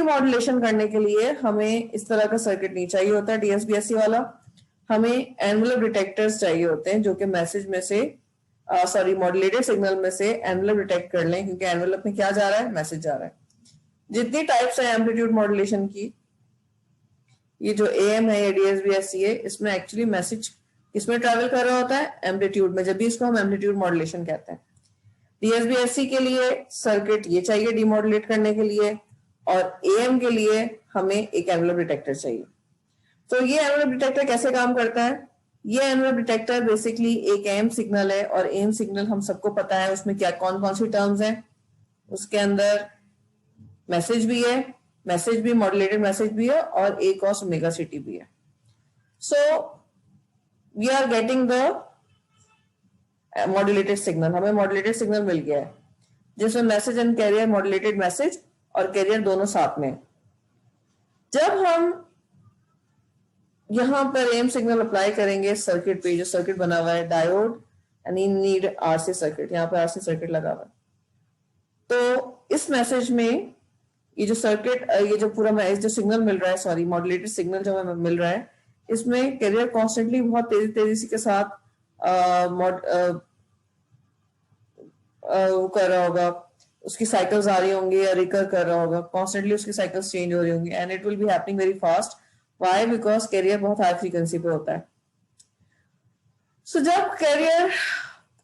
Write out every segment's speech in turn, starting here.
Modulation करने के लिए हमें इस तरह का सर्किट नहीं चाहिए होता डीएसबीएससी वाला, हमें एनवेलप डिटेक्टर्स चाहिए होते हैं जो कि मैसेज में से मॉड्यूलेटेड सिग्नल में से एनवेलप डिटेक्ट कर लें, क्योंकि एनवेलप में क्या जा रहा है, मैसेज जा रहा है। जितनी टाइप्स है एम्पलीट्यूड मॉड्यूलेशन की, ये जो एएम है या डीएसबीएससी है, इसमें एक्चुअली मैसेज किसमें ट्रैवल कर रहा होता है, एम्पलीट्यूड में, जब भी इसको हम एम्पलीट्यूड मॉड्यूलेशन कहते हैं। डीएसबीएससी के लिए सर्किट ये चाहिए डीमॉड्यूलेट करने के लिए, और एएम के लिए हमें एक एनवेलप डिटेक्टर चाहिए। तो ये एनवेलप डिटेक्टर कैसे काम करता है? ये एनवेलप डिटेक्टर बेसिकली एक एम सिग्नल है, और एम सिग्नल हम सबको पता है उसमें क्या कौन कौन सी टर्म्स हैं। उसके अंदर मैसेज भी है, मैसेज भी मॉड्यूलेटेड मैसेज भी है, और ए कॉस ओमेगा सिटी भी है। So we are getting the modulated signal, हमें मॉड्यूलेटेड सिग्नल मिल गया है जिसमें message and carrier, modulated message और कैरियर दोनों साथ में। जब हम यहां पर एम सिग्नल अप्लाई करेंगे सर्किट पे, जो सर्किट बना हुआ है diode and need RC circuit, यहाँ पे आरसी सर्किट लगा हुआ है, तो इस मैसेज में ये जो सर्किट, ये जो पूरा जो सिग्नल मिल रहा है, मॉड्यूलेटेड सिग्नल जो हमें मिल रहा है, इसमें कैरियर कॉन्स्टेंटली बहुत तेजी के साथ वो कर रहा होगा, उसकी साइकिल्स आ रही होंगी या रिकर कर रहा होगा, कॉन्स्टेंटली उसकी साइकिल्स चेंज हो रही होंगी, and it will be happening very fast. Why? Because carrier बहुत हाई फ्रीक्वेंसी पे होता है। सो जब कैरियर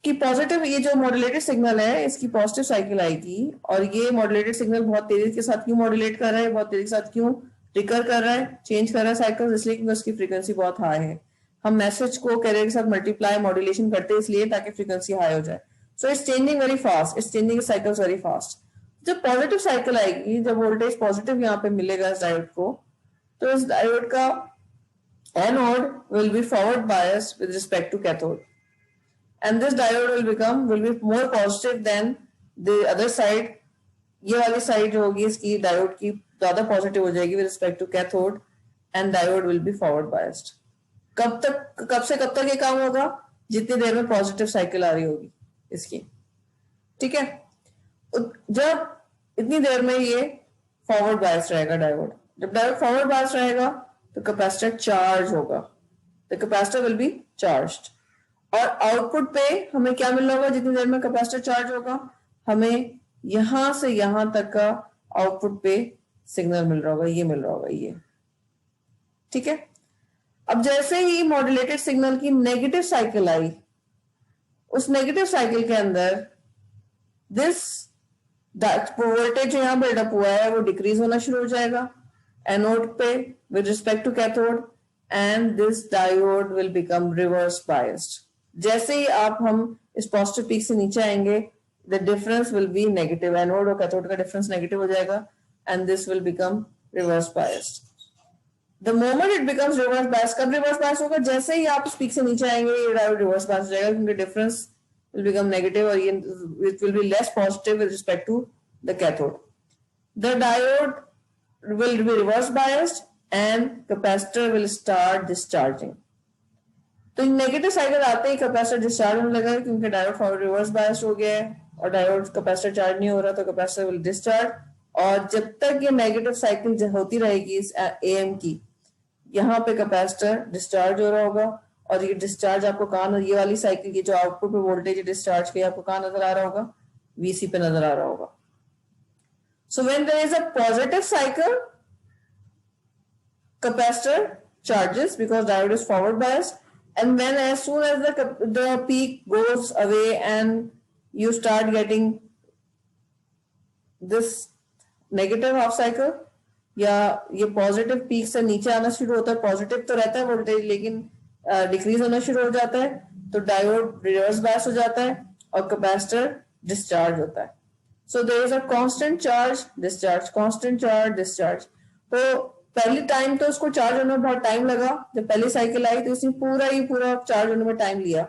की पॉजिटिव, ये जो मॉड्यूलेटेड सिग्नल है इसकी पॉजिटिव साइकिल आएगी, और ये मॉड्यूलेटेड सिग्नल बहुत तेजी के साथ क्यों मॉड्यूलेट कर रहा है, बहुत तेजी के साथ क्यों रिकर कर रहा है, चेंज कर रहा है साइकिल्स, इसलिए क्योंकि उसकी फ्रीक्वेंसी बहुत हाई है। हम मैसेज को कैरियर के साथ मल्टीप्लाई मॉड्यूलेशन करते हैं इसलिए ताकि फ्रीक्वेंसी हाई हो जाए। So it's changing very fast, it's changing cycles very fast. जब पॉजिटिव साइकिल आएगी, जब वोल्टेज पॉजिटिव यहाँ पे मिलेगा इस डायोड को, तो इस डायोड का anode will be forward biased with respect to cathode, and this diode will be more positive than the other side। ये वाली साइड जो होगी इसकी डायोड की ज्यादा पॉजिटिव हो जाएगी with respect to cathode, and diode will be forward biased। कब से कब तक ये काम होगा? जितनी देर में पॉजिटिव साइकिल आ रही होगी इसकी, ठीक है। जब इतनी देर में ये फॉरवर्ड बायस रहेगा डायोड, जब डायोड फॉरवर्ड बायस रहेगा तो कैपेसिटर चार्ज होगा, the capacitor will be charged, और आउटपुट पे हमें क्या मिल रहा होगा? जितनी देर में कैपेसिटर चार्ज होगा, हमें यहां से यहां तक का आउटपुट पे सिग्नल मिल रहा होगा, ये मिल रहा होगा, ये, ठीक है। अब जैसे ही मॉड्यूलेटेड सिग्नल की नेगेटिव साइकिल आई, उस नेगेटिव साइकिल के अंदर दिस वोल्टेज जो यहाँ बिल्डअप हुआ है वो डिक्रीज होना शुरू हो जाएगा एनोड पे with respect to cathode, and this diode will become reverse biased. जैसे ही हम इस पॉजिटिव पीक से नीचे आएंगे, the difference will be negative, anode और कैथोड का डिफरेंस नेगेटिव हो जाएगा, and this will become reverse biased. The moment it becomes reverse bias, कब रिवर्स बायस होगा? जैसे ही आप इस पीक से नीचे आएंगे ये डायोड रिवर्स बायस हो जाएगा, क्योंकि डिफरेंस विल बिकम नेगेटिव, और ये it will be less positive with respect to the cathode. The diode will be reverse biased and capacitor will start discharging। तो नेगेटिव साइकिल आते ही कैपेसिटर डिस्चार्ज होने लगा, क्योंकि डायोड फॉरवर्ड रिवर्स बायस्ड हो गया है, और डायोड कैपेसिटर चार्ज नहीं हो रहा, तो कैपेसिटर विल डिस्चार्ज। और जब तक ये नेगेटिव साइकिल होती रहेगी इस एएम की, यहाँ पे कैपेसिटर डिस्चार्ज हो रहा होगा, और ये डिस्चार्ज आपको कहाँ, ये वाली साइकिल की जो आउटपुट पे वोल्टेज डिस्चार्ज की आपको कहाँ नजर आ रहा होगा? वीसी पे नजर आ रहा होगा। So when there is a positive cycle, capacitor charges because diode is forward biased, and when as soon as the peak goes away and you start getting this negative half cycle, या ये positive peak से नीचे आना शुरू होता है, positive तो रहता है वोल्टेज लेकिन डिक्रीज होना शुरू हो जाता है, तो डायोड रिवर्स बायस हो जाता है और कैपेसिटर डिस्चार्ज होता है। So there is a constant charge discharge, constant charge discharge। तो पहली टाइम तो उसको चार्ज होने में बहुत टाइम लगा, जब पहली साइकिल आई तो उसने पूरा चार्ज होने में टाइम लिया।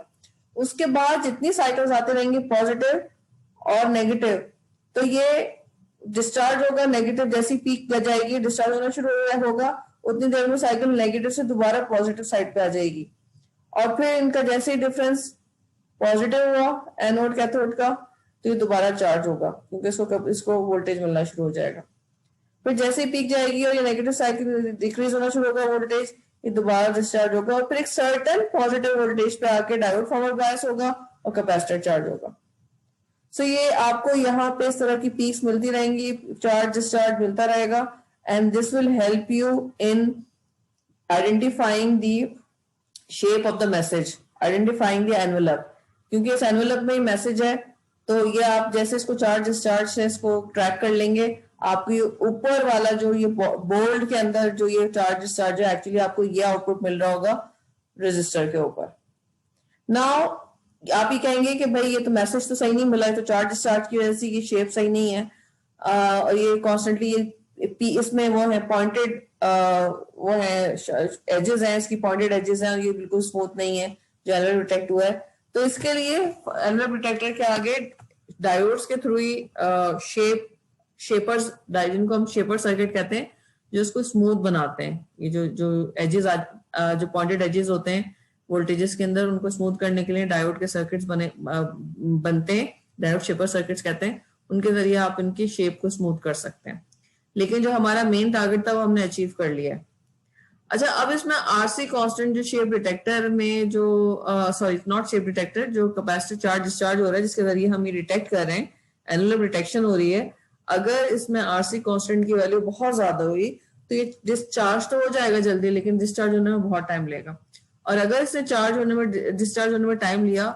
उसके बाद जितनी साइकिल्स आते रहेंगे पॉजिटिव और नेगेटिव, तो ये डिस्चार्ज होगा, नेगेटिव जैसी पीक जाएगी डिस्चार्ज होना शुरू होगा, उतनी देर में साइकिल नेगेटिव से दोबारा पॉजिटिव साइड पे आ जाएगी, और फिर इनका जैसे ही डिफरेंस पॉजिटिव हुआ एनोड कैथोड का, तो ये दोबारा चार्ज होगा, क्योंकि इसको वोल्टेज मिलना शुरू हो जाएगा। फिर जैसे ही पीक जाएगी और ये नेगेटिव साइकिल डिक्रीज होना शुरू होगा वोल्टेज, ये दोबारा डिस्चार्ज होगा और फिर एक सर्टेन पॉजिटिव वोल्टेज पे आके डायोड फॉरवर्ड बायस होगा और कैपेसिटर चार्ज होगा। सो ये आपको यहाँ पे इस तरह की पीक्स मिलती रहेंगी, चार्ज डिस्चार्ज मिलता रहेगा, and this will help you in identifying the shape of the message, identifying the envelope, क्योंकि इस एनवेलप में मैसेज है, तो ये आप जैसे इसको चार्ज डिस्चार्ज से इसको ट्रैक कर लेंगे, आपकी ऊपर वाला जो ये बोल्ड के अंदर जो ये चार्ज डिस्चार्ज है, एक्चुअली आपको ये आउटपुट मिल रहा होगा रजिस्टर के ऊपर। नाउ आप ये कहेंगे कि भाई ये तो मैसेज तो सही नहीं मिला है, तो चार्ज डिस्चार्ज की वजह से ये शेप सही नहीं है, और ये कॉन्स्टेंटली ये इसमें वो है पॉइंटेड, वो है एजेस हैं, इसकी पॉइंटेड एजेस हैं, ये बिल्कुल स्मूथ नहीं है जो एनवेलप डिटेक्ट हुआ है। तो इसके लिए एनवेलप डिटेक्टर के आगे डायोड्स के थ्रू ही शेपर्स, जिनको हम शेपर सर्किट कहते हैं, जो उसको स्मूथ बनाते हैं, ये जो एजेस जो पॉइंटेड एजेस होते हैं वोल्टेजेस के अंदर, उनको स्मूथ करने के लिए डायोड के सर्किट्स बनते हैं, डायोड शेपर सर्किट्स कहते हैं, उनके जरिए आप इनकी शेप को स्मूथ कर सकते हैं। लेकिन जो हमारा मेन टारगेट था वो हमने अचीव कर लिया है। अच्छा, अब इसमें आरसी कांस्टेंट जो शेप डिटेक्टर में जो सॉरी नॉट शेप डिटेक्टर, जो कैपेसिटर चार्ज डिस्चार्ज हो रहा है जिसके जरिए हम ये डिटेक्ट कर रहे हैं, एनुलर डिटेक्शन हो रही है, अगर इसमें आरसी कांस्टेंट की वैल्यू बहुत ज्यादा हुई तो ये डिस्चार्ज तो हो जाएगा जल्दी, लेकिन डिस्चार्ज होने में बहुत टाइम लेगा। और अगर इसने चार्ज होने में डिस्चार्ज होने में टाइम लिया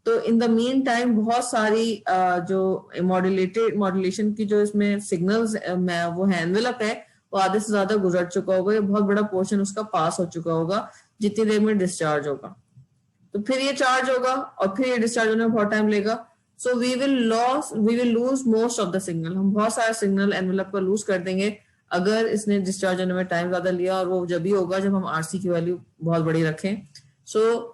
तो इन द मीन टाइम बहुत सारी जो मॉड्यूलेशन की जो इसमें सिग्नल्स वो है एनवेलप है, वो आधे से ज्यादा गुजर चुका होगा, ये बहुत बड़ा पोर्शन उसका पास हो चुका होगा जितनी देर में डिस्चार्ज होगा। तो फिर ये चार्ज होगा और फिर ये डिस्चार्ज होने में बहुत टाइम लेगा। So we will lose most of the signal, हम बहुत सारा सिग्नल एनवेलप का लूज कर देंगे अगर इसने डिस्चार्ज होने में टाइम ज्यादा लिया, और वो जब भी होगा जब हम आरसी की वैल्यू बहुत बड़ी रखें। So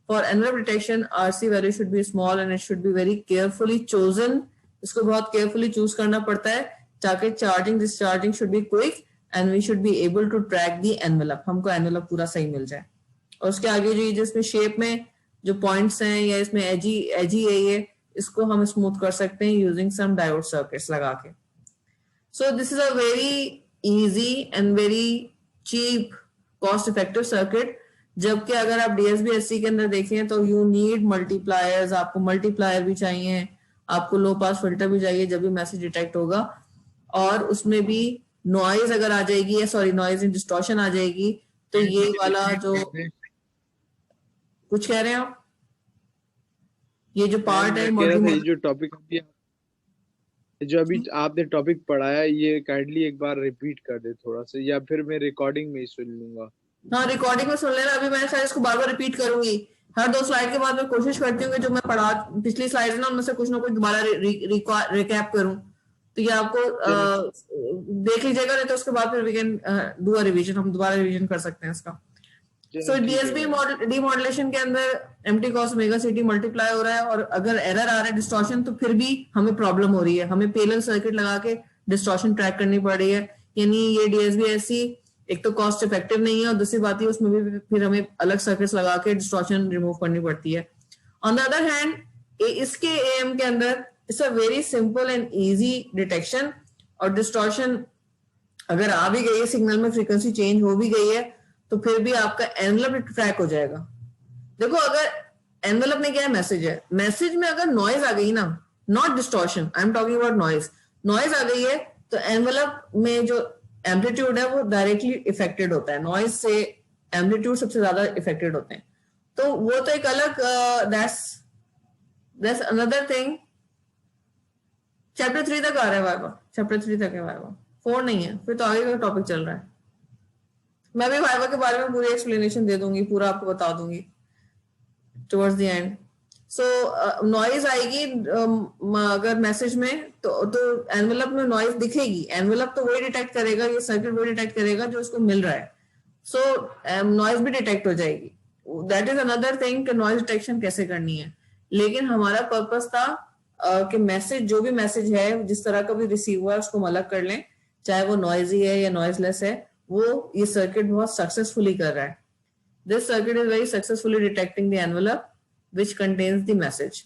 for envelope detection RC value should be small and it should be very carefully chosen, इसको बहुत केयरफुली चूज करना पड़ता है ताकि charging discharging should be quick and we should be able to track the envelope, हमको envelope पूरा सही मिल जाए। और उसके आगे जो जिसमें शेप में जो पॉइंट्स हैं या इसमें एजी है, ये इसको हम स्मूथ कर सकते हैं यूजिंग सम डायोड सर्किट्स लगा के। So this is a very easy and very cheap cost effective circuit. जबकि अगर आप डीएसबी-एससी के अंदर देखें तो यू नीड मल्टीप्लायर्स, आपको मल्टीप्लायर भी चाहिए, आपको लो पास फिल्टर भी चाहिए जब भी मैसेज डिटेक्ट होगा, और उसमें भी नॉइज अगर आ जाएगी या सॉरी नॉइज एंड डिस्टॉर्शन आ जाएगी तो ये वाला जो कुछ कह रहे हैं आप, ये जो पार्ट है जो टॉपिक जो अभी आपने टॉपिक पढ़ाया ये काइंडली एक बार रिपीट कर दे थोड़ा सा, या फिर मैं रिकॉर्डिंग में ही सुन लूंगा। हाँ, रिकॉर्डिंग में सुन लेना, अभी मैं शायद इसको बार बार रिपीट करूंगी, हर 2 स्लाइड के बाद मैं कोशिश करती हूँ कि जो मैं पढ़ा पिछली स्लाइड है ना उनमें से कुछ ना कुछ दोबारा रिकैप करूं, तो ये आपको देख लीजिएगा, नहीं तो उसके बाद फिर we can do a revision, हम दोबारा रिवीजन कर सकते हैं इसका। सो डीएसबी डीमॉड्यूलेशन के अंदर एम्प्टी कॉस ओमेगा सीटी मल्टीप्लाई हो रहा है, और अगर एरर आ रहा है डिस्टॉर्शन तो फिर भी हमें प्रॉब्लम हो रही है, हमें पैरेलल सर्किट लगा के डिस्टॉर्शन ट्रैक करनी पड़ रही है, यानी ये डीएसबी-एससी एक तो कॉस्ट इफेक्टिव नहीं है और दूसरी बात है उसमें भी फिर हमें अलग सर्किट्स लगा के डिस्टॉर्शन रिमूव करनी पड़ती है। ऑन द अदर हैंड इसके एएम के अंदर it's a very simple and easy detection, और डिस्टॉर्शन अगर आ भी गई है, सिग्नल में फ्रीक्वेंसी चेंज हो भी गई है, तो फिर भी आपका एनवेलप ट्रैक हो जाएगा। देखो अगर एनवेलप में क्या है, मैसेज है, मैसेज में अगर नॉइज आ गई ना, not distortion, I am talking about noise आ गई है, तो एनवेलप में जो एम्पलीट्यूड है वो डायरेक्टली इफेक्टेड होता है, नॉइज से एम्पलीट्यूड सबसे ज्यादा इफेक्टेड होते हैं, तो वो तो एक अलग दैट्स अनदर थिंग। चैप्टर 3 तक आ रहा है वाइवा, चैप्टर 3 तक है वाइवा, 4 नहीं है, फिर तो आगे का टॉपिक चल रहा है। मैं भी वाइवा के बारे में पूरी एक्सप्लेनेशन दे दूंगी, पूरा आपको बता दूंगी towards the end. So noise आएगी अगर मैसेज में तो एनवेलप में नॉइज दिखेगी, एनवेलप तो वही डिटेक्ट करेगा, ये सर्किट वही डिटेक्ट करेगा जो उसको मिल रहा है, सो नॉइज भी डिटेक्ट हो जाएगी। दैट इज अनदर थिंग कि नॉइज डिटेक्शन कैसे करनी है, लेकिन हमारा पर्पस था कि मैसेज, जो भी मैसेज है जिस तरह का भी रिसीव हुआ है उसको हम अलग कर लें, चाहे वो नॉइजी है या नॉइजलेस है, वो ये सर्किट बहुत सक्सेसफुली कर रहा है। This circuit is very successfully detecting the envelope which contains the message।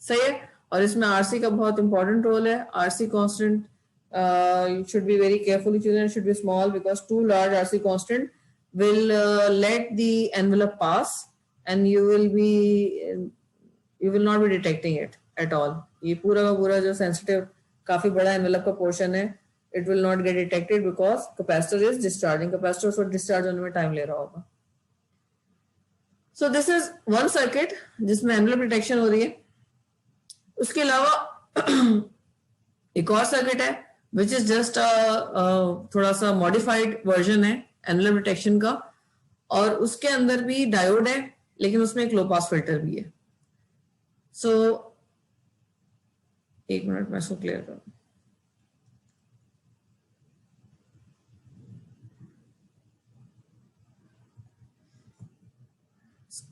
सही है, और इसमें आरसी का बहुत इंपॉर्टेंट रोल है। RC constant You should be very carefully chosen. It should be small because too large RC constant will let the envelope pass, and you will not be detecting it at all. ये पूरा का पूरा जो sensitive काफी बड़ा envelope का portion है, it will not get detected because capacitor is discharging. Capacitor उसको discharge होने में time ले रहा होगा. So this is one circuit जिसमें envelope detection हो रही है. उसके अलावा एक और सर्किट है which is just थोड़ा सा modified version है envelope detection का, और उसके अंदर भी डायोड है लेकिन उसमें एक लो पास फिल्टर भी है. सो एक मिनट मैं इसको क्लियर करूं.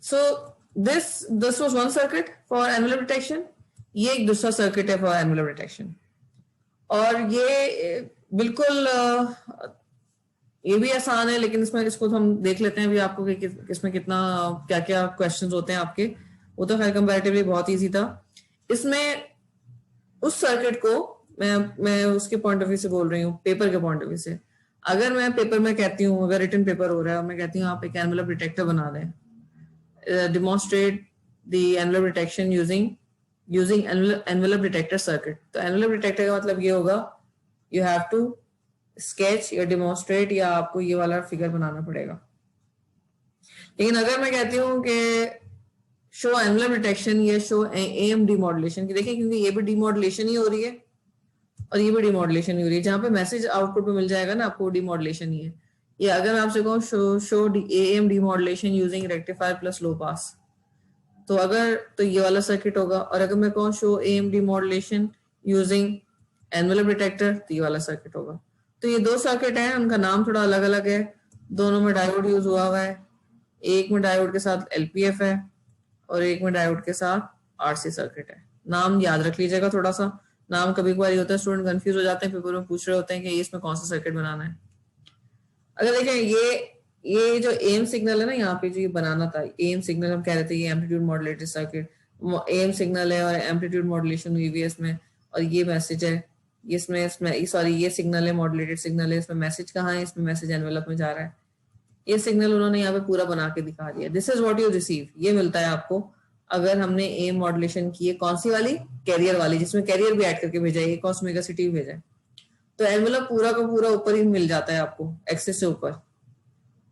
So this was one circuit for envelope detection. ये एक दूसरा सर्किट है फॉर एनवेलप डिटेक्शन, और ये बिल्कुल ये भी आसान है, लेकिन इसको तो हम देख लेते हैं अभी आपको कि इसमें कितना क्या क्या क्वेश्चंस होते हैं आपके. वो तो खैर कंपैरेटिवली बहुत इजी था. इसमें उस सर्किट को मैं उसके पॉइंट ऑफ व्यू से बोल रही हूँ, पेपर के पॉइंट ऑफ व्यू से. अगर मैं पेपर में कहती हूँ, अगर रिटन पेपर हो रहा है और मैं कहती हूँ आप एक एनवेलप डिटेक्टर बना दें, demonstrate the envelope detection using envelope detector circuit. तो envelope detector का मतलब ये होगा you have to sketch या demonstrate या आपको ये वाला फिगर बनाना पड़ेगा. लेकिन अगर मैं कहती हूँ कि show envelope detection या show AM demodulation, कि देखिए क्योंकि ये भी demodulation ही हो रही है और ये भी demodulation ही हो रही है, जहाँ पे मैसेज आउटपुट पे मिल जाएगा ना आपको demodulation ही है. ये अगर मैं आपसे कहूँ show AM demodulation using rectifier plus low pass, तो अगर तो ये वाला सर्किट होगा. और अगर मैं कहूँ show AM demodulation using envelope detector, तो ये वाला सर्किट होगा. तो ये दो सर्किट हैं, उनका नाम थोड़ा अलग अलग है, दोनों में डायोड यूज हुआ हुआ है. एक में डायोड के साथ LPF है और एक में डायोड के साथ RC सर्किट है. नाम याद रख लीजिएगा, थोड़ा सा नाम कभी कभार होता है स्टूडेंट कंफ्यूज हो जाते हैं, पेपर में पूछ रहे होते हैं कि इसमें कौन सा सर्किट बनाना है. अगर देखें ये जो एम सिग्नल है ना, यहाँ पे जो ये बनाना था एम सिग्नल, हम कह रहे थे ये amplitude modulated circuit AM signal है और एम्पलीट्यूड मॉड्यूलेशन हुई है इसमें, और ये मैसेज है इसमें सॉरी ये सिग्नल है, मॉड्यूलेटेड सिग्नल है. इसमें मैसेज कहाँ है? इसमें मैसेज एनवेलप में जा रहा है. ये सिग्नल उन्होंने यहाँ पे पूरा बना के दिखा दिया. This is what you receive. ये मिलता है आपको अगर हमने एम मॉड्यूलेशन की है. कौन सी वाली? कैरियर वाली, जिसमें कैरियर भी ऐड करके भेजा है, कॉस मेगा सिटी भी भेजा है. तो एनवेलप पूरा का पूरा ऊपर ही मिल जाता है आपको, एक्सेस से ऊपर,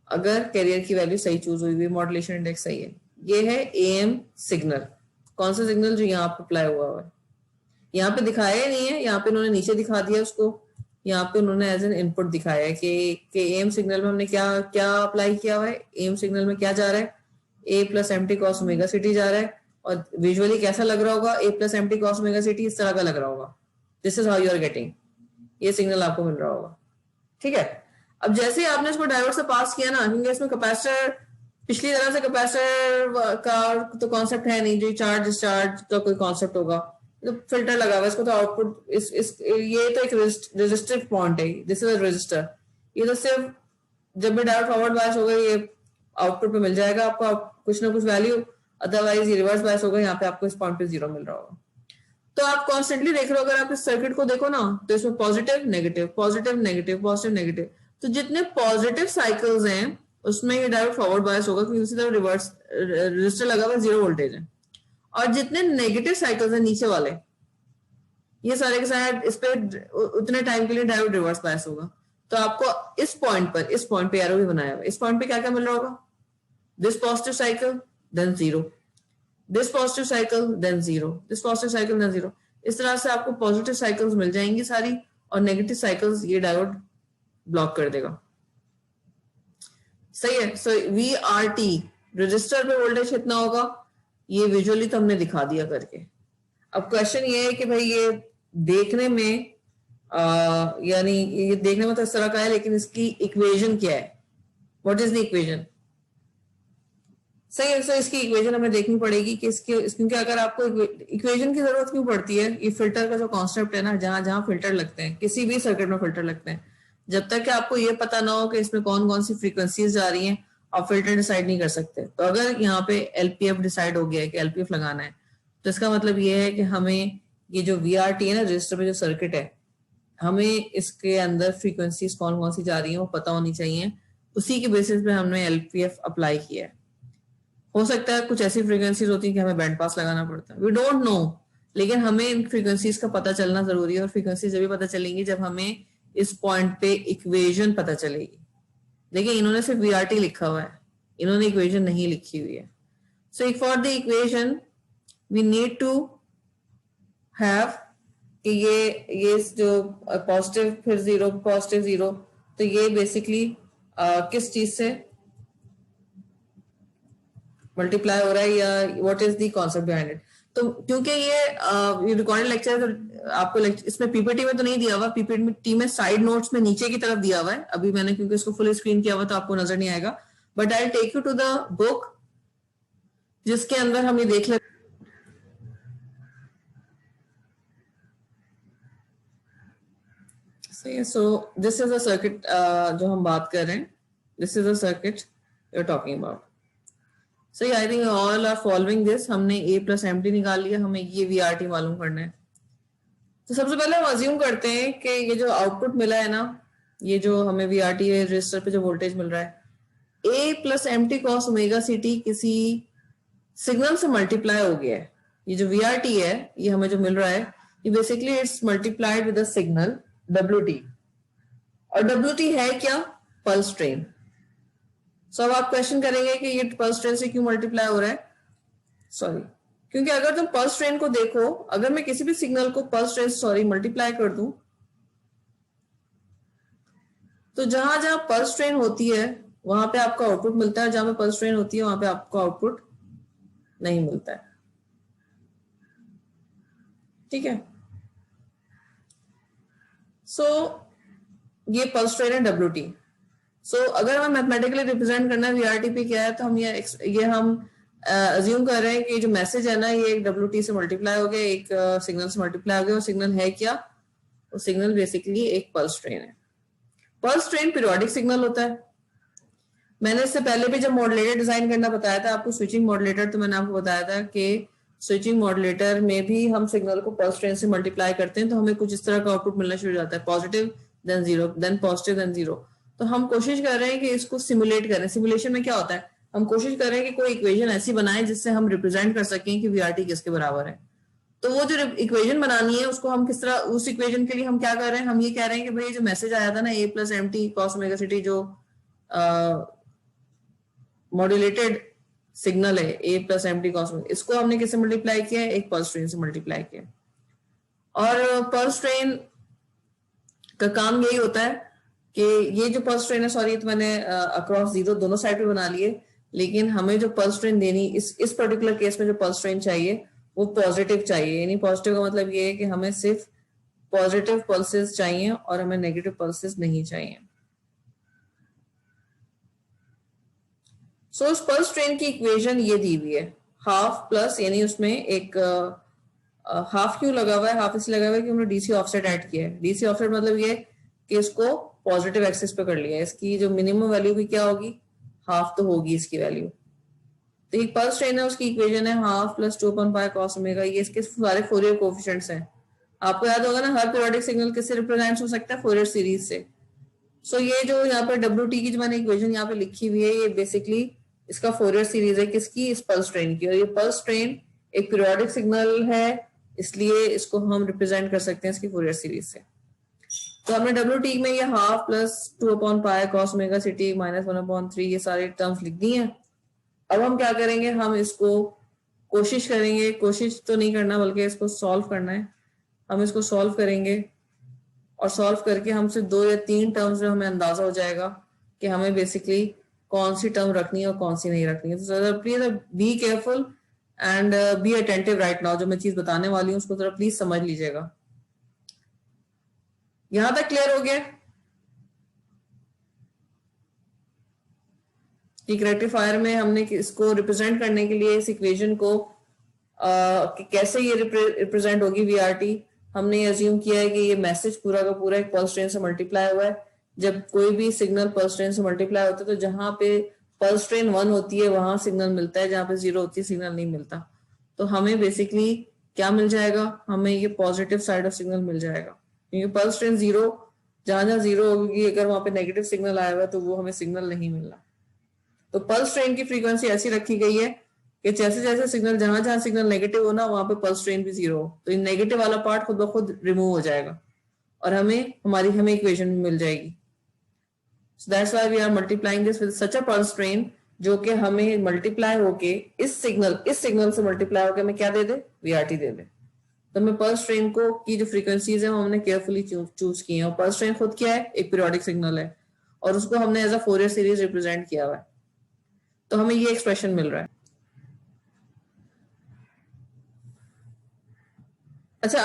अगर कैरियर की वैल्यू सही चूज हुई, मॉड्यूलेशन इंडेक्स सही है. ये है एम सिग्नल. कौन सा सिग्नल? जो यहाँ पे अप्लाई हुआ है, यहाँ पे दिखाया ही नहीं है, यहाँ पे उन्होंने नीचे दिखा दिया उसको. यहाँ पे उन्होंने एज एन इनपुट दिखाया है कि एम सिग्नल में हमने क्या क्या अप्लाई किया हुआ है. एम सिग्नल में क्या जा रहा है? A plus M T cos omega C T जा रहा है. और विजुअली कैसा लग रहा होगा? A plus M T cos omega C T इस तरह का लग रहा होगा. This is how you are getting. ये सिग्नल आपको मिल रहा होगा. ठीक है. अब जैसे ही आपने इसको डायोड से पास किया ना, क्योंकि इसमें कैपेसिटर पिछली तरह से कैपेसिटर का तो कॉन्सेप्ट है नहीं, जो चार्ज डिस्चार्ज का कोई कॉन्सेप्ट होगा, तो फिल्टर लगा हुआ है इसको. तो आउटपुट ये तो एक रेजिस्टिव पॉइंट है. This is a resistor. ये तो सिर्फ जब भी डायोड फॉरवर्ड बायस होगा ये आउटपुट पे मिल जाएगा आपको कुछ ना कुछ वैल्यू, अदरवाइज ये रिवर्स बायस होगा, यहाँ पे आपको इस पॉइंट पे 0 मिल रहा होगा. तो आप कॉन्स्टेंटली देख रहे हो, अगर आप इस सर्किट को देखो ना, तो इसमें positive negative positive negative positive negative. तो जितने पॉजिटिव साइकिल्स हैं उसमें ये डायोड फॉरवर्ड बायस होगा, क्योंकि उसी तरफ रिवर्स रजिस्टर लगा हुआ 0 वोल्टेज है. और जितने नेगेटिव साइकिल्स हैं नीचे वाले, ये सारे के सारे इस पे उतने टाइम के लिए डायोड रिवर्स बायस होगा. तो आपको इस पॉइंट पे एरो भी बनाया हुआ, इस पॉइंट पे क्या क्या मिल रहा होगा? This positive cycle then 0, this positive cycle then 0, this positive cycle then 0. इस तरह से आपको पॉजिटिव साइकिल्स मिल जाएंगी सारी, और नेगेटिव साइकिल्स ये डायोड ब्लॉक कर देगा. सही है. सो VRT रजिस्टर पे वोल्टेज कितना होगा, ये विजुअली तो हमने दिखा दिया करके. अब क्वेश्चन ये है कि भाई ये देखने में यानी ये देखने में तो इस तरह का है, लेकिन इसकी इक्वेशन क्या है? What is the equation? सही है. सो इसकी इक्वेशन हमें देखनी पड़ेगी कि क्योंकि अगर आपको इक्वेशन की जरूरत क्यों पड़ती है, ये फिल्टर का जो कॉन्सेप्ट है ना, जहां जहां फिल्टर लगते हैं, किसी भी सर्किट में फिल्टर लगते हैं, जब तक कि आपको ये पता ना हो कि इसमें कौन कौन सी फ्रीक्वेंसीज जा रही हैं, आप फिल्टर डिसाइड नहीं कर सकते. तो अगर यहाँ पे LPF डिसाइड हो गया है कि LPF लगाना है, तो इसका मतलब ये है कि हमें ये जो VRT है ना, रजिस्टर पे जो सर्किट है, हमें इसके अंदर फ्रीक्वेंसीज कौन कौन सी जा रही हैं वो पता होनी चाहिए, उसी के बेसिस पे हमने एलपीएफ अप्लाई किया है। हो सकता है कुछ ऐसी फ्रीक्वेंसीज होती हैं कि हमें बैंड पास लगाना पड़ता है, वी डोंट नो, लेकिन हमें इन फ्रीक्वेंसीज का पता चलना जरूरी है। और फ्रीक्वेंसीज जब भी पता चलेंगी जब हमें इस पॉइंट पे इक्वेशन पता चलेगी। देखिए इन्होंने सिर्फ वीआरटी लिखा हुआ है, इन्होंने इक्वेशन नहीं लिखी हुई है। So for the equation we need to have कि ये जो पॉजिटिव फिर जीरो पॉजिटिव जीरो, तो ये बेसिकली किस चीज से मल्टीप्लाई हो रहा है या what is the concept behind it. तो क्योंकि ये रिकॉर्डेड लेक्चर तो आपको इसमें पीपीटी में तो नहीं दिया हुआ, पीपीटी में साइड नोट्स में नीचे की तरफ दिया हुआ है। अभी मैंने क्योंकि इसको फुल स्क्रीन किया हुआ तो आपको नजर नहीं आएगा, but I take you to the book जिसके अंदर हम ये देख ले। So this is a circuit जो हम बात कर रहे हैं, this is a circuit we are talking about. सही, I think all are following this. हमने ए प्लस एम टी निकाल लिया, हमें ये वी आर टी मालूम करना है। तो सबसे पहले हम अज्यूम करते हैं कि ये जो आउटपुट मिला है ना, ये जो हमें वी आर टी रजिस्टर पे जो वोल्टेज मिल रहा है, A plus M T cos omega C T किसी सिग्नल से मल्टीप्लाई हो गया है। ये जो वी आर टी है ये हमें जो मिल रहा है ये basically it's multiplied with a signal W T. और डब्ल्यू टी है क्या? Pulse train. सो अब आप क्वेश्चन करेंगे कि ये पल्स ट्रेन से क्यों मल्टीप्लाई हो रहा है? सॉरी, क्योंकि अगर तुम पल्स ट्रेन को देखो, अगर मैं किसी भी सिग्नल को पल्स ट्रेन मल्टीप्लाई कर दूं, तो जहां जहां पल्स ट्रेन होती है वहां पे आपका आउटपुट मिलता है, जहां पे पल्स ट्रेन होती है वहां पे आपको आउटपुट नहीं मिलता है। ठीक है, सो ये पल्स ट्रेन है डब्ल्यू टी। सो अगर हमें मैथमेटिकली रिप्रेजेंट करना है वीआरटी पे क्या है, तो हम ये हम अज्यूम कर रहे हैं कि जो मैसेज है ना ये एक डब्ल्यू टी से मल्टीप्लाई हो गया, एक सिग्नल से मल्टीप्लाई हो गया। वो सिग्नल है क्या? वो सिग्नल बेसिकली एक पल्स ट्रेन है। पल्स ट्रेन पीरियोडिक सिग्नल होता है। मैंने इससे पहले भी जब मॉड्यूलेटर डिजाइन करना बताया था आपको, स्विचिंग मॉड्यूलेटर, तो मैंने आपको बताया था कि स्विचिंग मॉड्यूलेटर में भी हम सिग्नल को पल्स ट्रेन से मल्टीप्लाई करते हैं तो हमें कुछ इस तरह का आउटपुट मिलना शुरू हो जाता है, positive then zero then positive then zero. तो हम कोशिश कर रहे हैं कि इसको सिमुलेट करें। सिमुलेशन में क्या होता है, हम कोशिश कर रहे हैं कि कोई इक्वेशन ऐसी बनाए जिससे हम रिप्रेजेंट कर सकें कि वीआरटी किसके बराबर है। तो वो जो इक्वेशन बनानी है उसको हम किस तरह, उस इक्वेशन के लिए हम क्या कर रहे हैं, हम ये कह रहे हैं कि भाई जो मैसेज आया था ना A plus M T cos omega C T, जो मॉड्यूलेटेड सिग्नल है A plus M T cos, इसको हमने किससे मल्टीप्लाई किया है? एक पल्स ट्रेन से मल्टीप्लाई किया। और पल्स ट्रेन का काम यही होता है कि ये जो पल्स ट्रेन है, सॉरी तो मैंने अक्रॉस जीरो दोनों साइड पे बना लिए, लेकिन हमें जो पल्स ट्रेन देनी इस पर्टिकुलर केस में जो पल्स ट्रेन चाहिए वो पॉजिटिव चाहिए। यानी पॉजिटिव का मतलब ये है कि हमें सिर्फ पॉजिटिव पल्सेस चाहिए और हमें नेगेटिव पल्सेस नहीं चाहिए। सो उस पल्स ट्रेन की इक्वेशन ये दी हुई है, हाफ प्लस, यानी उसमें एक हाफ क्यों लगा हुआ है? हाफ इसलिए लगा हुआ है कि हमने डीसी ऑफसेट ऐड किया है। डीसी ऑफसेट मतलब ये कि इसको पॉजिटिव एक्सिस पे कर लिया है। इसकी जो मिनिमम वैल्यू भी क्या होगी? हाफ तो होगी इसकी वैल्यू। तो एक पल्स ट्रेन है, उसकी इक्वेशन है हाफ प्लस 2/π cos ओमेगा। ये इसके सारे फोरियर कोएफिशिएंट्स हैं। आपको याद होगा ना, हर पीरियोडिक सिग्नल किससे रिप्रेजेंट हो सकता है? फोरियर सीरीज से। सो ये जो यहाँ पर डब्ल्यू टी की जो मैंने इक्वेशन यहाँ पे लिखी हुई है, ये बेसिकली इसका फोरियर सीरीज है किसकी? इस पल्स ट्रेन की। और ये पल्स ट्रेन एक पीरियोडिक सिग्नल है, इसलिए इसको हम रिप्रेजेंट कर सकते हैं इसकी फोरियर सीरीज से। तो हमने डब्ल्यू टी में ये हाफ प्लस 2/π cos ओमेगा सी टी माइनस 1/3 ये सारे टर्म्स लिख दी हैं। अब हम क्या करेंगे, हम इसको कोशिश करेंगे, कोशिश तो नहीं करना बल्कि इसको सॉल्व करना है। हम इसको सॉल्व करेंगे और सॉल्व करके हमसे 2 या 3 टर्म्स में हमें अंदाजा हो जाएगा कि हमें बेसिकली कौन सी टर्म रखनी है और कौन सी नहीं रखनी है। तो please be careful and be attentive right now. जो मैं चीज बताने वाली हूँ उसको जरा प्लीज समझ लीजिएगा। यहां तक क्लियर हो गया कि रेक्टिफायर में हमने इसको रिप्रेजेंट करने के लिए इस इक्वेशन को कि कैसे ये रिप्रेजेंट होगी वीआरटी, हमने ये अज्यूम किया है कि ये मैसेज पूरा का पूरा एक पल्स ट्रेन से मल्टीप्लाई हुआ है। जब कोई भी सिग्नल पल्स ट्रेन से मल्टीप्लाई होता है तो जहां पे पल्स ट्रेन 1 होती है वहां सिग्नल मिलता है, जहां पे 0 होती है सिग्नल नहीं मिलता। तो हमें बेसिकली क्या मिल जाएगा? हमें ये पॉजिटिव साइड ऑफ सिग्नल मिल जाएगा। क्योंकि पल्स ट्रेन जीरो, जहां जहां जीरो होगी अगर वहां पे नेगेटिव सिग्नल आया हुआ है तो वो हमें सिग्नल नहीं मिलना। तो पल्स ट्रेन की फ्रीक्वेंसी ऐसी रखी गई है कि जैसे जैसे सिग्नल, जहां जहां सिग्नल नेगेटिव हो ना वहां पे पल्स ट्रेन भी जीरो हो, तो नेगेटिव वाला पार्ट खुद ब खुद रिमूव हो जाएगा और हमें इक्वेशन मिल जाएगी। So that's why we are multiplying this with such a pulse train जो कि हमें मल्टीप्लाई होके इस सिग्नल से मल्टीप्लाई होके हमें क्या दे दे, वीआरटी दे दे। तो हमें पल्स ट्रेन को की जो फ्रीक्वेंसीज है वो हमने केयरफुली चूज की है। और पल्स ट्रेन खुद क्या है, एक पीरियोडिक सिग्नल है और उसको हमने as a Fourier series represent किया हुआ है, तो हमें ये एक्सप्रेशन मिल रहा है। अच्छा,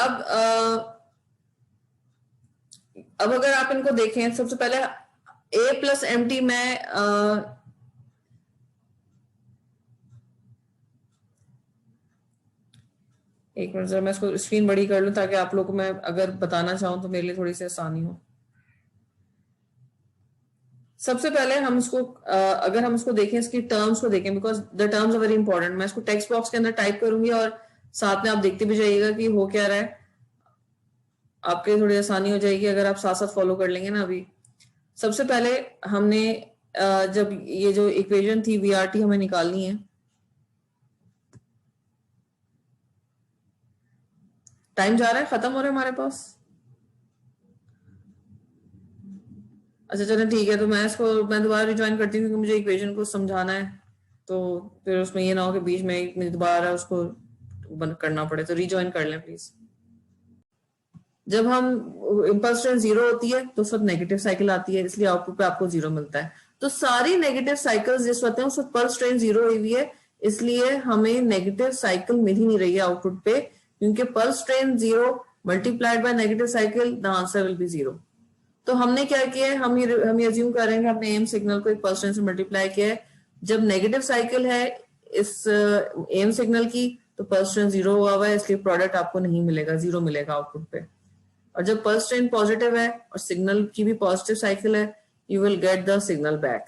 अब अगर आप इनको देखें, सबसे पहले a प्लस एम टी में एक मिनट जरा मैं इसको स्क्रीन बड़ी कर लूं ताकि आप लोगों को मैं अगर बताना चाहूं तो मेरे लिए थोड़ी सी आसानी हो। सबसे पहले हम इसको अगर हम इसको देखें, इसकी टर्म्स को देखें, because the terms are very important. मैं इसको टेक्स्ट बॉक्स के अंदर टाइप करूंगी और साथ में आप देखते भी जाइएगा कि हो क्या रहा है, आपके थोड़ी आसानी हो जाएगी अगर आप साथ साथ फॉलो कर लेंगे ना। अभी सबसे पहले हमने जब ये जो इक्वेशन थी वीआरटी हमें निकालनी है, टाइम जा रहा है, खत्म हो रहा है हमारे पास। अच्छा चलो ठीक है, तो मैं दोबारा रिज्वाइन करती हूँ क्योंकि मुझे इक्वेशन को समझाना है, तो फिर उसमें ये ना हो कि बीच में मुझे दोबारा उसको बंद करना पड़े। तो रिज्वाइन कर लें प्लीज। जब हम इम्पल्स ट्रेन जीरो होती है तो उस वक्त नेगेटिव साइकिल आती है, इसलिए आउटपुट पे आपको जीरो मिलता है। तो सारी नेगेटिव साइकिल्स जिस वक्त है उस वक्त पल्स ट्रेन जीरो हुई हुई है, इसलिए हमें नेगेटिव साइकिल मिल ही नहीं रही है आउटपुट पे, क्योंकि pulse train zero multiplied by negative cycle, the answer will be zero. तो हमने क्या किया है, हम ये अज्यूम कर रहे हैं कि हमने एम सिग्नल को एक पल्स ट्रेन से मल्टीप्लाई किया है। जब नेगेटिव साइकिल है इस एम सिग्नल की तो पल्स ट्रेन जीरो हुआ हुआ है, इसलिए प्रोडक्ट आपको नहीं मिलेगा, जीरो मिलेगा आउटपुट पे। और जब पल्स ट्रेन पॉजिटिव है और सिग्नल की भी पॉजिटिव साइकिल है, you will get the signal back.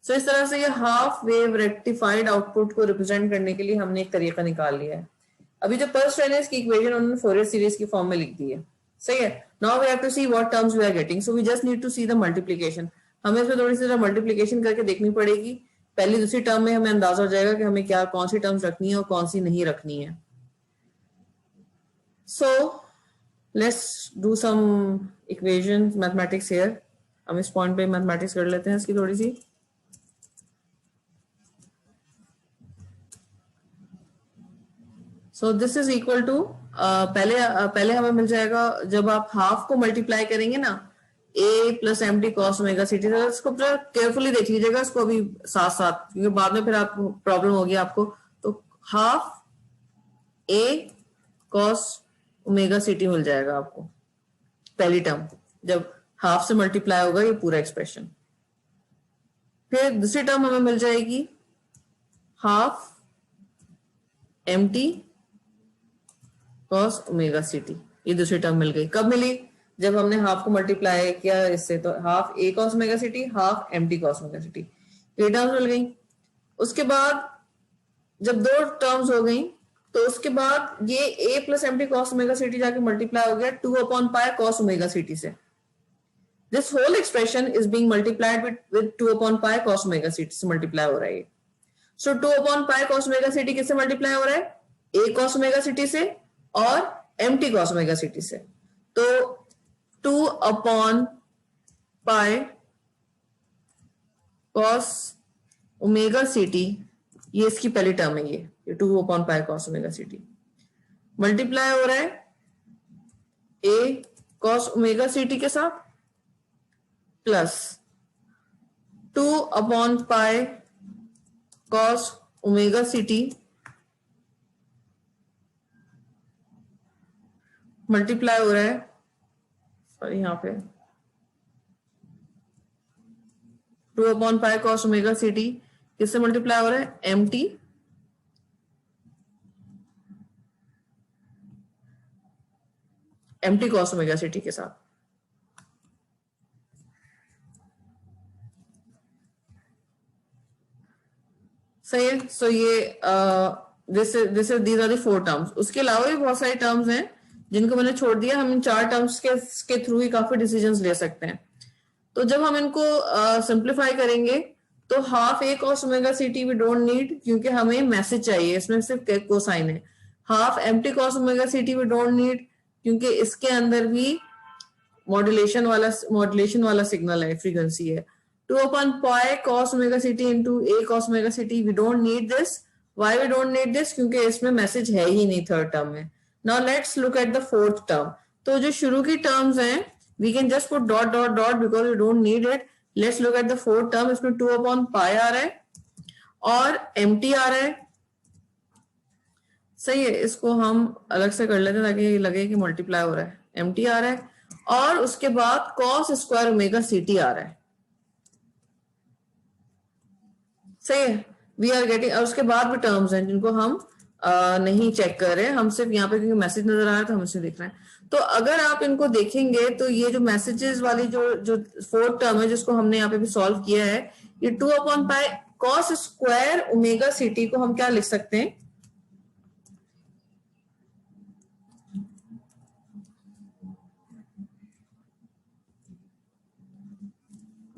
So इस तरह से ये हाफ वेव रेक्टिफाइड आउटपुट को रिप्रेजेंट करने के लिए हमने एक तरीका निकाल लिया है। अभी जो पल्स ट्रेन है इसकी इक्वेशन उन्होंने फोरियर सीरीज की फॉर्म में लिख दी है, सही है। Now we have to see what terms we are getting, so we just need to see the multiplication. हमें इसमें थोड़ी सी मल्टीप्लिकेशन करके देखनी पड़ेगी। पहली दूसरी टर्म में हमें अंदाजा हो जाएगा कि हमें क्या कौन सी टर्म्स रखनी है और कौन सी नहीं रखनी है। So let's do some equations, mathematics here. हम इस पॉइंट पे मैथमेटिक्स कर लेते हैं इसकी थोड़ी सी। So this is equal to, पहले हमें मिल जाएगा जब आप हाफ को मल्टीप्लाई करेंगे ना, a plus M T cos omega C t. इसको पूरा केयरफुली देख लीजिएगा इसको अभी साथ साथ, क्योंकि बाद में फिर आपको प्रॉब्लम होगी आपको। तो half a cos omega C T मिल जाएगा आपको पहली टर्म, जब हाफ से मल्टीप्लाई होगा ये पूरा एक्सप्रेशन। फिर दूसरी टर्म हमें मिल जाएगी half M T cos omega C T. ये दूसरी टर्म मिल गई। कब मिली? जब हमने हाफ को मल्टीप्लाई किया इससे, तो हाफ ए कॉस ओमेगा सी T, half M T cos omega C T, ये टर्म्स मिल गई। उसके बाद जब दो टर्म्स हो गई तो उसके बाद ये A plus M T cos omega C T जाके मल्टीप्लाई हो गया 2/पाई कॉस ओमेगा सी टी से। This whole expression is being multiplied with 2/पाई कॉस ओमेगा सी टी से मल्टीप्लाई हो रहा है। सो 2/पाई कॉस ओमेगा सी टी किससे मल्टीप्लाई हो रहा है? A cos omega C T से और एम टी कॉस ओमेगा सी टी से। तो 2/पाई कॉस ओमेगा सी टी, ये इसकी पहली टर्म है, ये 2/पाई कॉस ओमेगा सी टी मल्टीप्लाई हो रहा है A cos omega C T के साथ, प्लस 2/पाई कॉस ओमेगा सी टी मल्टीप्लाई हो रहा है, सॉरी यहाँ पे 2/पाई कॉस ओमेगा सी टी किससे मल्टीप्लाई हो रहा है? एम टी कॉस ओमेगा सी टी के साथ। सही है। सो ये दीज आर द 4 टर्म्स। उसके अलावा भी बहुत सारी टर्म्स हैं जिनको मैंने छोड़ दिया, हम इन 4 टर्म्स के थ्रू ही काफी डिसीजंस ले सकते हैं। तो जब हम इनको सिंप्लीफाई करेंगे तो half A cos omega C t we don't need, क्योंकि हमें मैसेज चाहिए, इसमें सिर्फ कोसाइन है। Half m t cos omega C t we don't need, क्योंकि इसके अंदर भी मॉड्यूलेशन वाला सिग्नल है, फ्रीक्वेंसी है। 2/पाई cos omega ct into a cos omega ct, we don't need this. Why we don't need this? क्योंकि इसमें मैसेज है ही नहीं थर्ड टर्म में। Now let's look at the fourth term. तो जो शुरू की टर्म्स हैं we can just put dot dot dot because we don't need it. Let's look at the fourth term. इसमें 2/पाई आ रहा है और mt आ रहा है, सही है। इसको हम अलग से कर लेते हैं ताकि लगे कि मल्टीप्लाई हो रहा है। mt आ रहा है और उसके बाद cos स्क्वायर ओमेगा ct आ रहा है, सही है। वी आर गेटिंग, और उसके बाद भी टर्म्स हैं जिनको हम नहीं चेक कर रहे हैं, हम सिर्फ यहाँ पे क्योंकि मैसेज नजर आ रहा है तो हम इसे देख रहे हैं। तो अगर आप इनको देखेंगे तो ये जो मैसेजेस वाली जो फोर्थ टर्म है जिसको हमने यहाँ पे भी सॉल्व किया है, ये 2/पाई cos स्क्वायर ओमेगा ct को हम क्या लिख सकते हैं,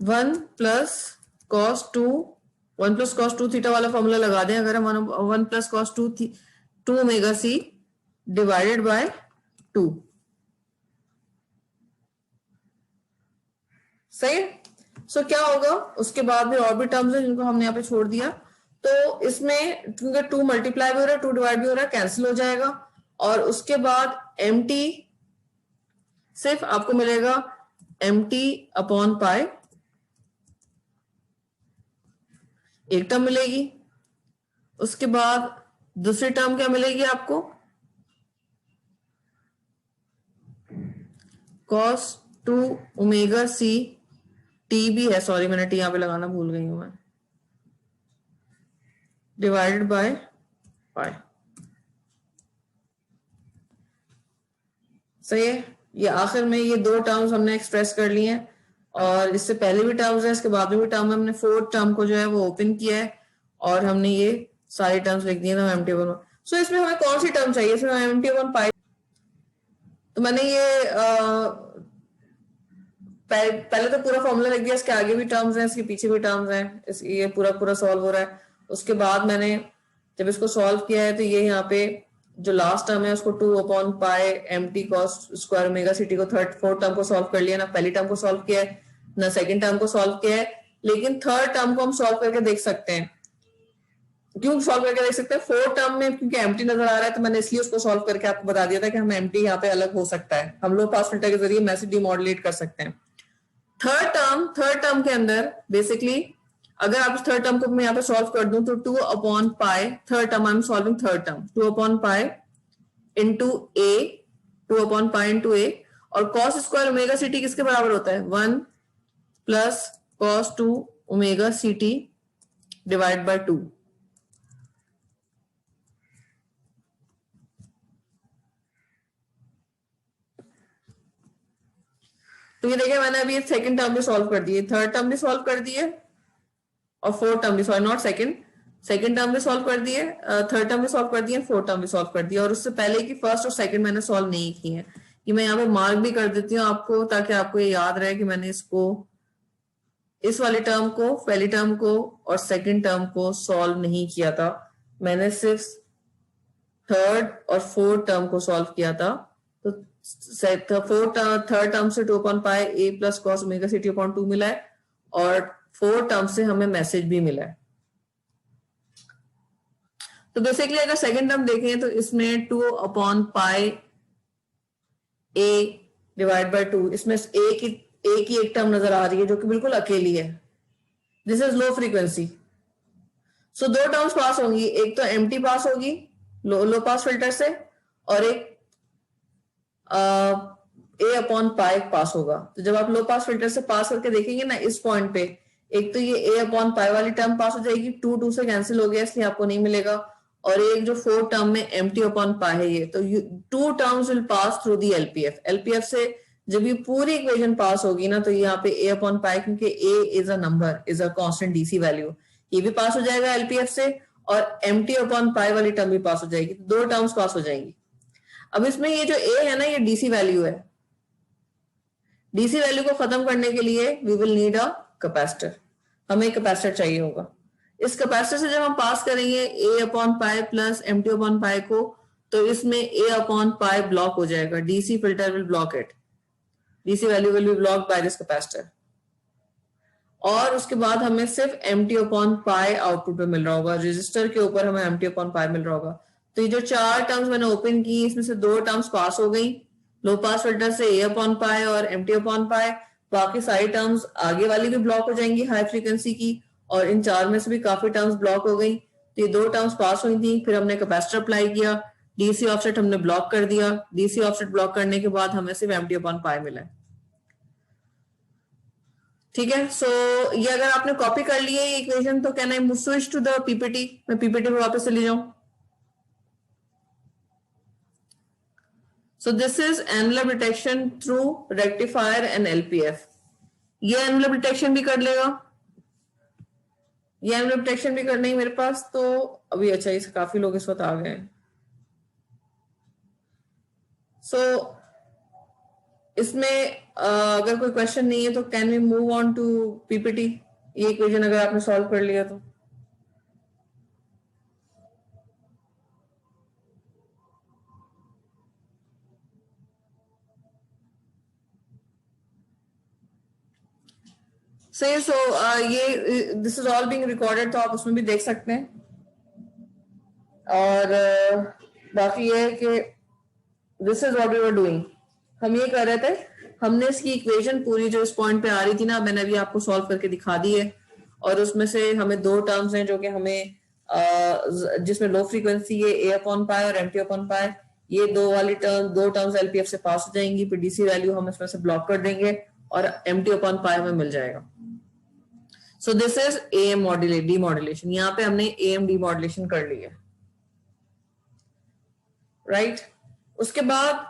1 प्लस cos 2 थीटा वाला फॉर्मूला लगा दें। अगर हम 1 plus cos 2 omega c divided by 2, सही है। सो क्या होगा, उसके बाद भी और भी टर्म्स हैं जिनको हमने यहाँ पे छोड़ दिया। तो इसमें क्योंकि 2 मल्टीप्लाई भी हो रहा है, 2 डिवाइड भी हो रहा है, कैंसिल हो जाएगा। और उसके बाद mt सिर्फ आपको मिलेगा mt/पाई, एक टर्म मिलेगी। उसके बाद दूसरी टर्म क्या मिलेगी आपको, cos 2 ओमेगा सी टी भी है, सॉरी मैंने टी यहां पे लगाना भूल गई हूं मैं, डिवाइडेड बाय पाई, सही है। ये आखिर में ये 2 टर्म्स हमने एक्सप्रेस कर लिए हैं और इससे पहले भी टर्म्स है, इसके बाद में भी टर्म है। हमने फोर्थ टर्म को जो है वो ओपन किया है और हमने ये सारी टर्म्स लिख दिए mt वन। सो इसमें हमें कौन सी टर्म चाहिए, इसमें mt/पाई। तो मैंने ये पहले तो पूरा फॉर्मूला लिख दिया, इसके आगे भी टर्म्स हैं, इसके पीछे भी टर्म्स हैं, ये पूरा सॉल्व हो रहा है। उसके बाद मैंने जब इसको सॉल्व किया है तो ये यहाँ पे जो लास्ट टर्म है उसको 2/पाई mt cos square omega ct को फोर्थ टर्म को सॉल्व कर लिया, ना पहली टर्म को सॉल्व किया है ना सेकंड टर्म को सॉल्व किया है, लेकिन थर्ड टर्म को हम सॉल्व करके देख सकते हैं। क्यों सॉल्व करके देख सकते हैं, फोर्थ टर्म में क्योंकि एम्प्टी नजर आ रहा है तो मैंने इसलिए उसको सॉल्व करके आपको बता दिया था कि हम एम्प्टी यहाँ पे अलग हो सकता है, हम लो पास फिल्टर के जरिए मैसेज डिमॉड्यूलेट कर सकते हैं। थर्ड टर्म के अंदर बेसिकली अगर आप इस थर्ड टर्म को मैं यहाँ पे सॉल्व कर दूं तो 2/पाई, third term I am solving third term, 2/पाई इंटू ए, 2/पाई इंटू ए, और cos स्क्वायर ओमेगा ct किसके बराबर होता है, 1 plus cos 2 omega ct divide by 2। तो ये देखिए मैंने अभी सेकंड टर्म भी सॉल्व कर दी है, थर्ड टर्म भी सॉल्व कर दी है और फोर्थ टर्म भी, सॉरी नॉट सेकंड टर्म भी सॉल्व कर दिए, थर्ड टर्म भी सॉल्व कर दिए, फोर्थ टर्म भी सॉल्व कर दिया। और उससे पहले की फर्स्ट और सेकंड मैंने सॉल्व नहीं की है, ये मैं यहाँ पे मार्क भी कर देती हूँ आपको ताकि आपको ये याद रहे कि मैंने इसको, इस वाली टर्म को, पहली टर्म को और सेकंड टर्म को सॉल्व नहीं किया था, मैंने सिर्फ थर्ड और फोर्थ टर्म को सॉल्व किया था। तो थर्ड टर्म से 2/पाई a plus cos omega ct upon 2 मिला है और फोर्थ टर्म से हमें मैसेज भी मिला है। तो बेसिकली अगर सेकंड टर्म देखें तो इसमें 2/पाई a डिवाइड बाय 2, इसमें a की एक टर्म नजर आ रही है जो कि बिल्कुल अकेली है, this is low frequency. So 2 terms pass होंगी, एक तो mt पास होगी लो पास फिल्टर से और एक a/पाई पास होगा। तो जब आप लो पास फिल्टर से पास करके देखेंगे ना इस पॉइंट पे, एक तो ये a/पाई वाली टर्म पास हो जाएगी, 2 से कैंसिल हो गया इसलिए आपको नहीं मिलेगा, और एक जो फोर्थ टर्म में mt/पाई है ये, तो 2 terms will pass through the LPF से जब ये पूरी इक्वेशन पास होगी ना तो यहाँ पे a/पाई, क्योंकि a is a number, is a constant DC value, ये भी पास हो जाएगा एलपीएफ से और mt/पाई वाली टर्म भी पास हो जाएगी, 2 टर्म्स पास हो जाएंगी। अब इसमें ये जो ए है ना, ये डीसी वैल्यू है। डीसी वैल्यू को खत्म करने के लिए we will need a capacitor, हमें कैपेसिटर चाहिए होगा। इस कैपेसिटर से जब हम पास करेंगे A upon pi plus M T upon pi को, तो इसमें ए अपॉन पाई ब्लॉक हो जाएगा, DC filter will block it, DC value will be blocked by this capacitor. और उसके बाद हमें सिर्फ M T upon pi output पे मिल रहा होगा, रजिस्टर के ऊपर हमें एम टी अपॉन पाई मिल रहा होगा। तो ये जो 4 टर्म्स मैंने ओपन की, इसमें से 2 टर्म्स पास हो गई लो पास फिल्टर से, ए अपॉन पाई और एम टी अपॉन पाई। बाकी सारी टर्म्स आगे वाली भी ब्लॉक हो जाएंगी हाई फ्रीक्वेंसी की, और इन 4 में से भी काफी टर्म्स ब्लॉक हो गई। तो ये 2 टर्म्स पास हुई थी, फिर हमने कैपेसिटर अप्लाई किया, डीसी ऑफसेट हमने ब्लॉक कर दिया। डीसी ऑफसेट ब्लॉक करने के बाद हमें सिर्फ एम टी अपॉन पाई मिला है। ठीक है, सो ये अगर आपने कॉपी कर लिया ये इक्वेशन, तो can I switch to the PPT, मैं पीपीटी में वापस चली जाऊं। So this is envelope detection through rectifier and LPF. ये एनवेलप डिटेक्शन भी कर लेगा, ये एनवेलप डिटेक्शन भी करना है मेरे पास। तो अभी अच्छा, इस काफी लोग इस वक्त आ गए हैं। सो इसमें अगर कोई क्वेश्चन नहीं है तो can we move on to PPT. ये इक्वेशन अगर आपने सॉल्व कर लिया तो सही। सो ये this is all being recorded, तो आप उसमें भी देख सकते हैं। और बाकी ये है कि this is what we were doing, हम ये कर रहे थे, हमने इसकी इक्वेशन पूरी जो इस पॉइंट पे आ रही थी ना, मैंने अभी आपको सॉल्व करके दिखा दी है। और उसमें से हमें 2 टर्म्स हैं जो कि हमें जिसमें लो फ्रीक्वेंसी है ए अपॉन पाई और एम टी अपॉन पाई, ये 2 टर्म्स एलपीएफ से पास हो जाएंगी, फिर डीसी वैल्यू हम इसमें से ब्लॉक कर देंगे और एम टी अपॉन पाई हमें मिल जाएगा। सो this is am modulate D modulation, यहाँ पे हमने एएम डी मॉड्यूलेशन कर ली है, राइट। उसके बाद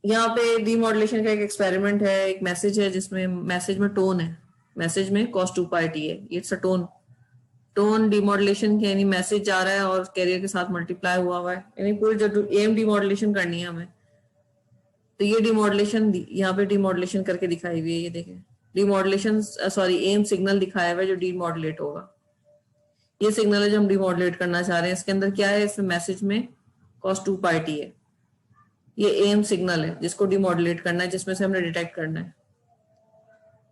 यहाँ पे डीमॉड्यूलेशन का एक एक्सपेरिमेंट है, एक मैसेज है जिसमें मैसेज में टोन है, मैसेज में cos 2 pi t है, इट्स अ टोन डीमॉड्यूलेशन की, यानी मैसेज जा रहा है और कैरियर के साथ मल्टीप्लाई हुआ है, यानी पूरी जो एम डीमॉड्यूलेशन करनी है हमें। तो ये डीमॉड्यूलेशन यहाँ पे डीमॉड्यूलेशन करके दिखाई हुई है, ये देखें डीमॉड्यूलेशन सॉरी एम सिग्नल दिखाया हुआ है जो डीमॉड्यूलेट होगा। ये सिग्नल है जो हम डीमॉड्यूलेट करना चाह रहे हैं। इसके अंदर क्या है, इसमें मैसेज में cos 2 pi t है, ये एम सिग्नल है जिसको डीमॉड्यूलेट करना है, जिसमें से हमने डिटेक्ट करना है।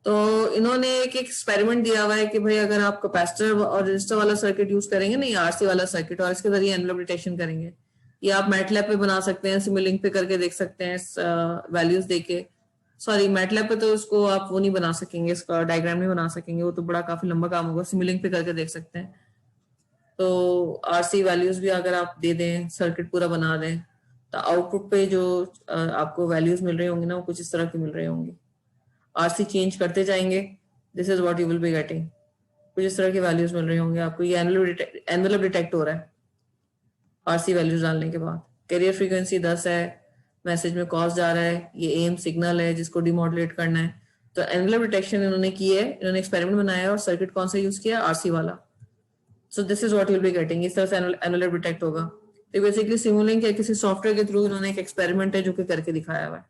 तो इन्होंने एक एक्सपेरिमेंट दिया हुआ है कि भाई अगर आप कैपेसिटर और रजिस्टर वाला सर्किट यूज करेंगे ना, आरसी वाला सर्किट, और इसके जरिए एनवेलप डिटेक्शन करेंगे, ये आप मैटलैब पे बना सकते हैं, सिमुलिंक पे करके देख सकते हैं वैल्यूज देके। सॉरी, मैटलैब पे तो इसको आप वो नहीं बना सकेंगे, इसका डायग्राम नहीं बना सकेंगे, वो तो बड़ा काफी लंबा काम होगा, सिमुलिंक पे करके देख सकते हैं। तो आरसी वैल्यूज भी अगर आप दे दें, सर्किट पूरा बना दें, तो आउटपुट पे जो आपको वैल्यूज मिल रही होंगी ना, वो कुछ इस तरह की मिल रही होंगी। आरसी चेंज करते जाएंगे, this is what you will be getting, कुछ इस तरह की वैल्यूज मिल रही होंगी आपको। ये एनवेलप डिटेक्ट हो रहा है आरसी वैल्यूज डालने के बाद। कैरियर फ्रीक्वेंसी 10 है, मैसेज में कॉस जा रहा है, ये एम सिग्नल है जिसको डिमॉड्यूलेट करना है। तो एनवेलप डिटेक्शन इन्होंने की है, इन्होंने एक्सपेरिमेंट बनाया है और सर्किट कौन सा यूज किया, आरसी वाला। सो this is what you will be getting, इस तरह से एनवेलप डिटेक्ट होगा। तो बेसिकली सिमुलिंक या किसी सॉफ्टवेयर के थ्रू इन्होंने एक एक्सपेरिमेंट है जो कि करके दिखाया हुआ है।